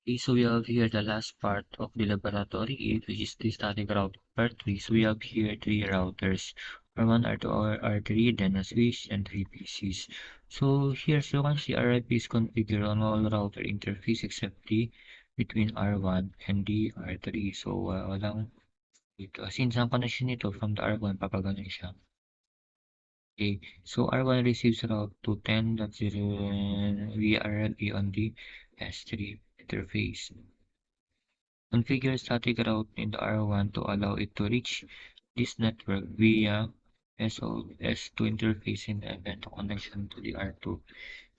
Okay, so we have here the last part of the laboratory 8, which is the static route part 3. So we have here three routers, R1, R2, R3, then a switch, and three PCs. So here, so you can see RIP is configured on all router interface except the between R1 and the R3. So walang dito. Since ang connection nito from the R1, papaganon siya. Okay, so R1 receives route to 10.0 via RLE on the S3 interface. Configure static route in the R1 to allow it to reach this network via SOS to interface in the event of connection to the R2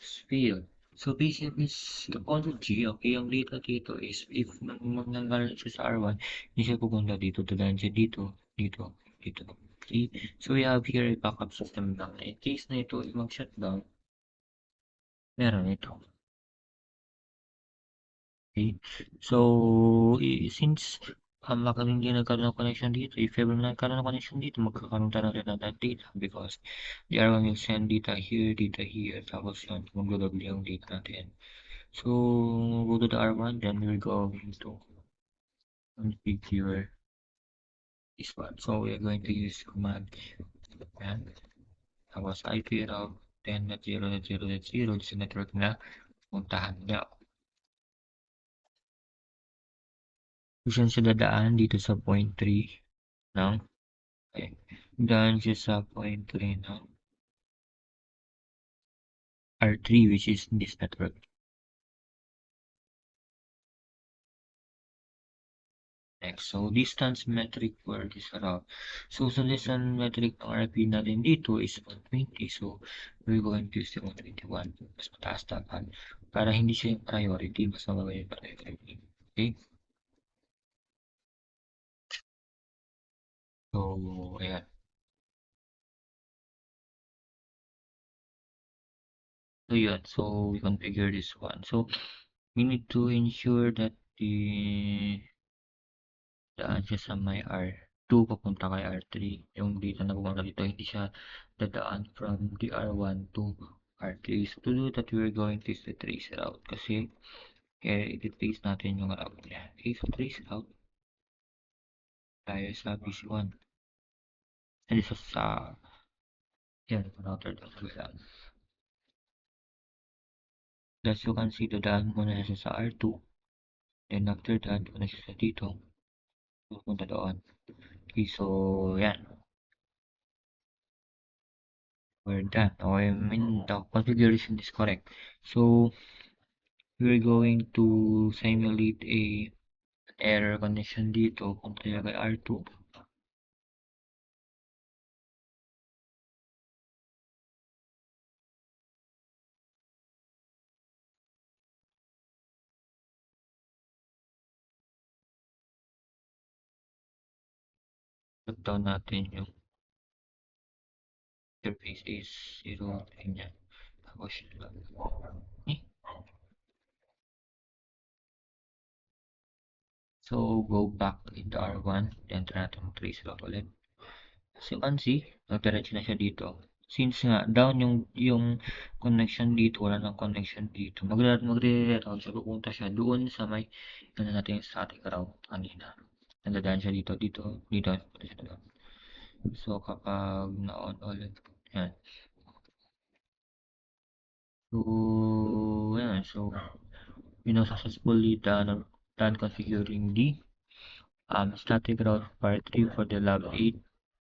sphere. So basically, this topology, okay, ang data dito is if manggagaling siya sa R1, hindi siya pupunta dito, dadaan siya dito, dito, dito. Okay? So we have here a backup system lang. In case na ito mag-shutdown, meron ito. Okay? So, since hindi nagkaroon ng connection dito, if ever nagkaroon ng connection dito, magkakaroon tayo ng redundant data because the R1 will send data here, tapos yun, magdodobli yung data natin. So, go to the R1, then we're going to configure this one. So, we're going to use command and tapos IP route 10.0.0.0 sa network na puntahan niya. So, saan siya dadaan dito sa point 3 ng okay. Daan siya sa point 3 ng R3 which is this network. Next, so distance metric for this route. So, sa distance metric ng RP natin dito is 120. So, we're going to use the 121. Mas mataas dapat. Para hindi siya yung priority. Mas mababa yung priority. Okay? So, ayan. So, yun. So, we configure this one. So, we need to ensure that daan siya sa may R2 papunta kay R3. Yung data na pumunta dito, hindi siya dadaan from the R1 to R3. So to do that, we're going to use the trace route kasi i-trace natin yung route niya. Okay, so trace route tayo sa PC1. And sa yan, router dito lang. As you can see, dadaan muna siya sa R2. Then after that, muna siya sa dito. Pupunta doon. Okay, so yan. We're done. Okay, I mean, the configuration is correct. So, we're going to simulate a error condition dito kung tayo kay R2. Lockdown natin yung interface is 0, ganyan. Tapos eh. So, go back into R1, then try natin trace route ulit. As you can see, nagdiretso na siya dito. Since nga, down yung connection dito, wala nang connection dito. Magre-route siya, pupunta siya doon sa may, ano natin yung static route kanina. Nandadaan siya dito, dito, pupunta siya doon. So, kapag na-on ulit, yan. So, yan. So, successfully done configuring the static route part 3 for the lab 8